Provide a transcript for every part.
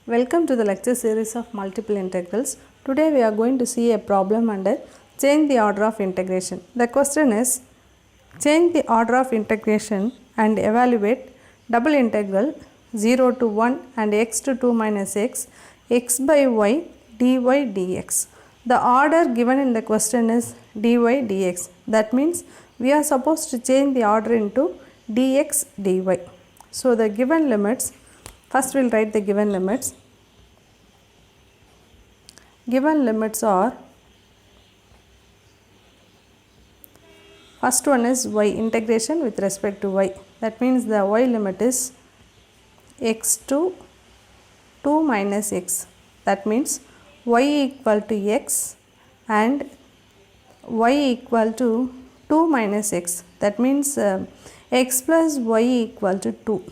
Welcome to the lecture series of multiple integrals. Today we are going to see a problem under change the order of integration. The question is change the order of integration and evaluate double integral 0 to 1 and x to 2 minus x, x by y dy dx. The order given in the question is dy dx. That means we are supposed to change the order into dx dy. So the given limits, first we will write the given limits. Given limits are, first one is y, integration with respect to y. That means the y limit is x to 2 minus x. That means y equal to x and y equal to 2 minus x. That means x plus y equal to 2.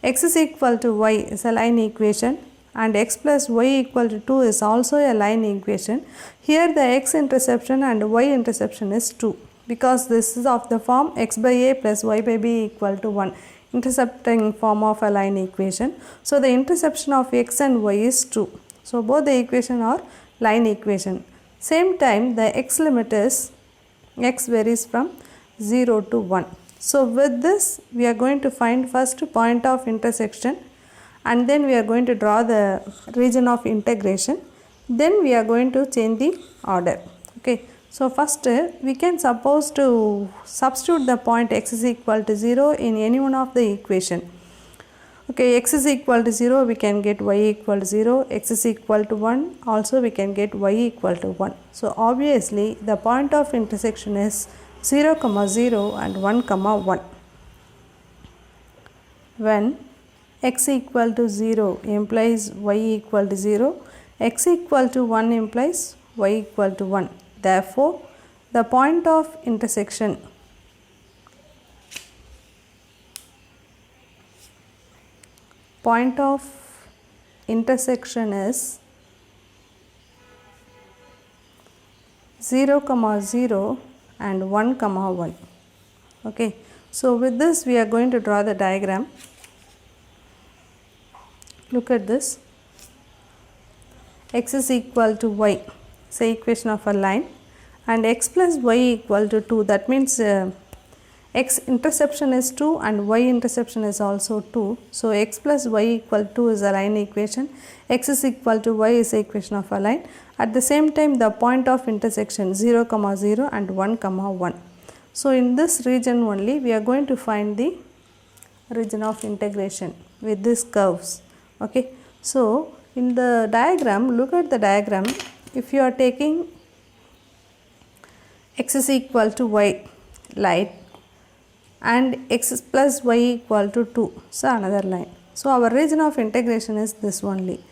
X is equal to y is a line equation and x plus y equal to 2 is also a line equation. Here the x interception and y interception is 2 because this is of the form x by a plus y by b equal to 1, intercepting form of a line equation. So the interception of x and y is 2. So both the equation are line equation. Same time the x limit is, x varies from 0 to 1. So with this we are going to find first point of intersection and then we are going to draw the region of integration. Then we are going to change the order. Okay. So first we can suppose to substitute the point x is equal to 0 in any one of the equation. Okay, x is equal to 0, we can get y equal to 0, x is equal to 1, also we can get y equal to 1. So obviously the point of intersection is 0, 0 and 1, 1. When x equal to 0 implies y equal to 0, x equal to 1 implies y equal to 1. Therefore, the point of intersection is 0, 0 and 1, 1. Okay. So with this we are going to draw the diagram. Look at this. X is equal to y, say equation of a line, and x plus y equal to 2. That means x interception is 2 and y interception is also 2. So x plus y equal to 2 is a line equation. X is equal to y is a equation of a line. At the same time the point of intersection 0, 0 and 1, 1. So in this region only we are going to find the region of integration with these curves. Okay. So in the diagram, look at the diagram. If you are taking x is equal to y light and x plus y equal to 2, so another line. So our region of integration is this only,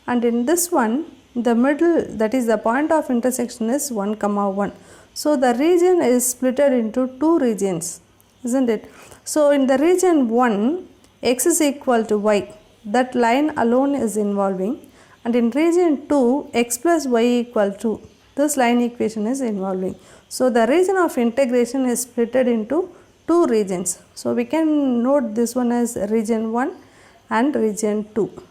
and in this one the middle, that is the point of intersection, is 1, 1. So the region is split into two regions, isn't it? So in the region 1, x is equal to y, that line alone is involving, and in region 2, x plus y equal to, this line equation is involving. So the region of integration is split into two regions. So we can note this one as region 1 and region 2.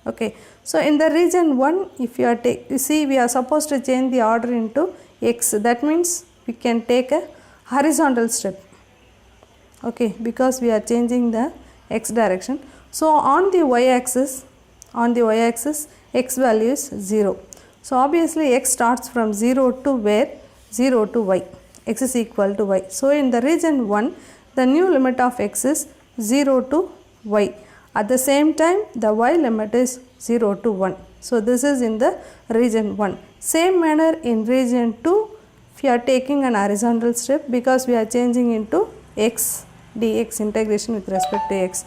Okay. So in the region 1, if you see we are supposed to change the order into x, that means we can take a horizontal step. Okay, because we are changing the x direction. So on the y axis, x value is 0. So obviously x starts from 0 to where? 0 to y, x is equal to y. So in the region 1, the new limit of x is 0 to y. At the same time the y limit is 0 to 1. So this is in the region 1. Same manner in region 2, if you are taking an horizontal step, because we are changing into x dx, integration with respect to x.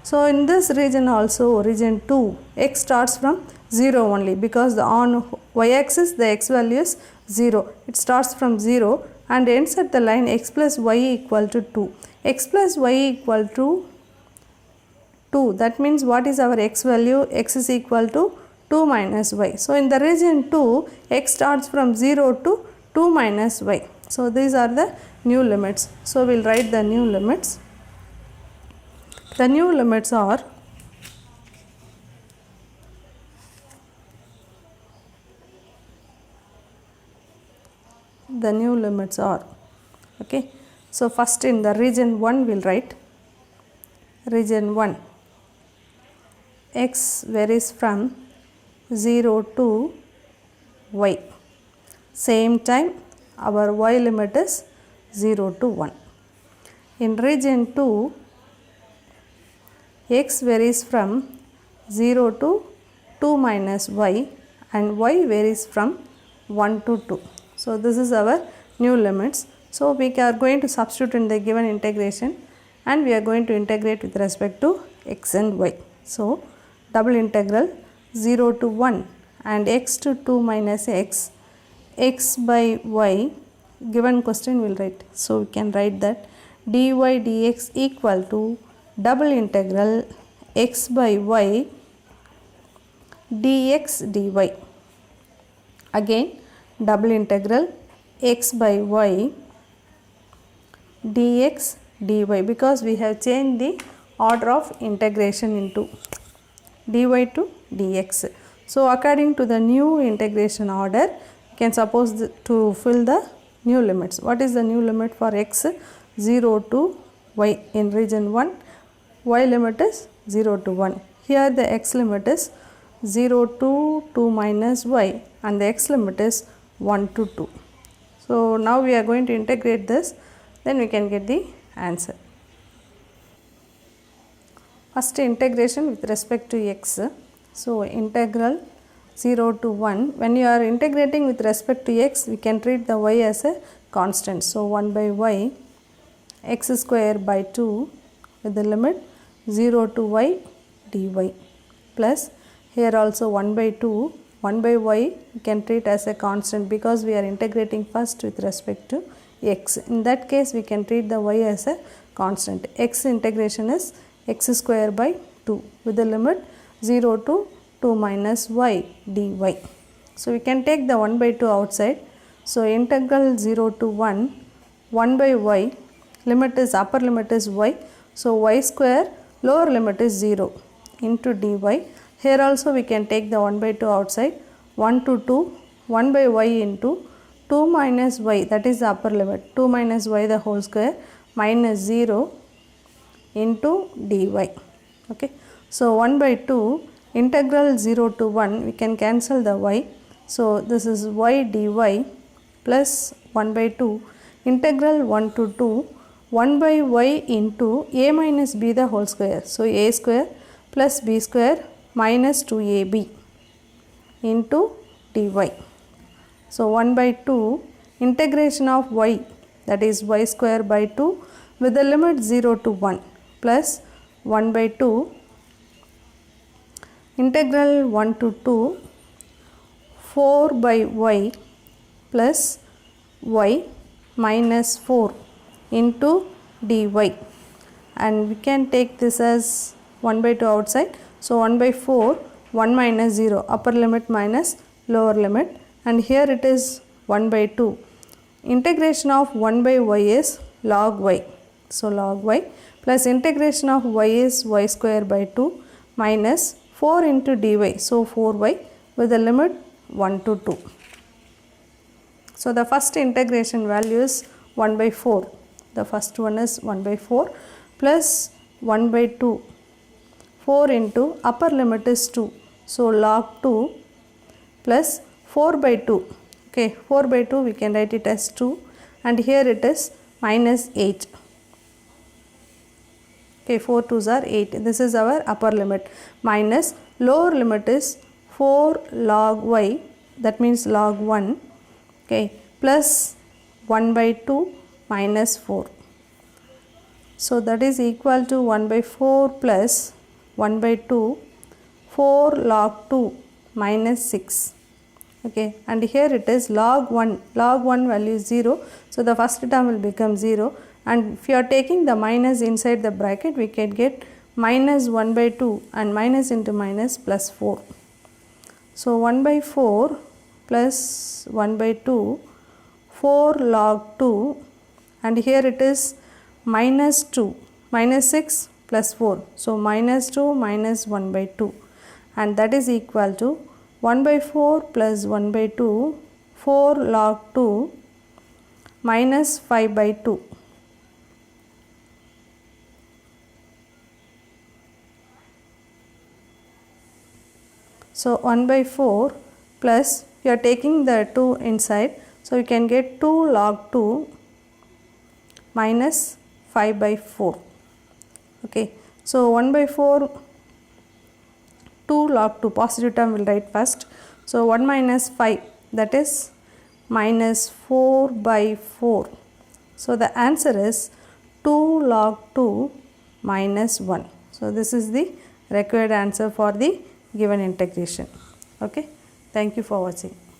So in this region also, region 2, x starts from 0 only, because the on y axis the x value is 0. It starts from 0 and ends at the line x plus y equal to 2. X plus y equal to 2. That means what is our x value? X is equal to 2 minus y. So in the region 2, x starts from 0 to 2 minus y. So these are the new limits. So we will write the new limits. The new limits are the new limits are. Okay, so first in the region 1 we'll write region 1, x varies from 0 to y. Same time our y limit is 0 to 1. In region 2, x varies from 0 to 2 minus y and y varies from 1 to 2. So this is our new limits. So we are going to substitute in the given integration and we are going to integrate with respect to x and y. So double integral 0 to 1 and x to 2 minus x, x by y, given question we will write. So we can write that dy dx equal to double integral x by y dx dy. Again double integral x by y dx dy, because we have changed the order of integration into dy to dx. So according to the new integration order, you can suppose to fill the new limits. What is the new limit for x? 0 to y. In region 1, y limit is 0 to 1. Here the x limit is 0 to 2 minus y and the x limit is 1 to 2. So now we are going to integrate this, then we can get the answer. First integration with respect to x. So integral 0 to 1. When you are integrating with respect to x, we can treat the y as a constant. So 1 by y x square by 2 with the limit 0 to y dy, plus here also 1 by 2, 1 by y we can treat as a constant because we are integrating first with respect to x. In that case we can treat the y as a constant. X integration is x square by 2 with the limit 0 to 2 minus y dy. So we can take the 1 by 2 outside. So integral 0 to 1 by y, limit is upper limit is y. So y square, lower limit is 0 into dy. Here also we can take the 1 by 2 outside. 1 to 2, 1 by y into 2 minus y, that is the upper limit, 2 minus y the whole square minus 0 into dy. Okay. So 1 by 2 integral 0 to 1, we can cancel the y. So this is y dy plus 1 by 2 integral 1 to 2 1 by y into a minus b the whole square. So a square plus b square minus 2ab into dy. So 1 by 2 integration of y, that is y square by 2 with the limit 0 to 1 plus 1 by 2 integral 1 to 2 4 by y plus y minus 4 into dy, and we can take this as 1 by 2 outside. So 1 by 4, 1 minus 0, upper limit minus lower limit, and here it is 1 by 2. Integration of 1 by y is log y. So log y plus integration of y is y square by 2 minus 4 into dy. So 4y with the limit 1 to 2. So the first integration value is 1 by 4. The first one is 1 by 4 plus 1 by 2. 4 into upper limit is 2. So log 2 plus 4 by 2. Okay, 4 by 2 we can write it as 2, and here it is minus 8. Okay, 4 2s are 8. This is our upper limit, minus lower limit is 4 log y, that means log 1. Okay, plus 1 by 2 minus 4. So that is equal to 1 by 4 plus 1 by 2, 4 log 2 minus 6. Okay, and here it is log 1. Log 1 value is 0. So the first term will become 0, and if you are taking the minus inside the bracket, we can get minus 1 by 2 and minus into minus plus 4. So 1 by 4 plus 1 by 2, 4 log 2, and here it is minus 2, minus 6 plus 4. So minus 2 minus 1 by 2, and that is equal to 1 by 4 plus 1 by 2, 4 log 2 minus 5 by 2. So 1 by 4 plus, you are taking the 2 inside, so you can get 2 log 2 minus 5 by 4. Okay, so 1 by 4, 2 log 2, positive term will write first. So 1 minus 5, that is minus 4 by 4. So the answer is 2 log 2 minus 1. So this is the required answer for the given integration. Okay, thank you for watching.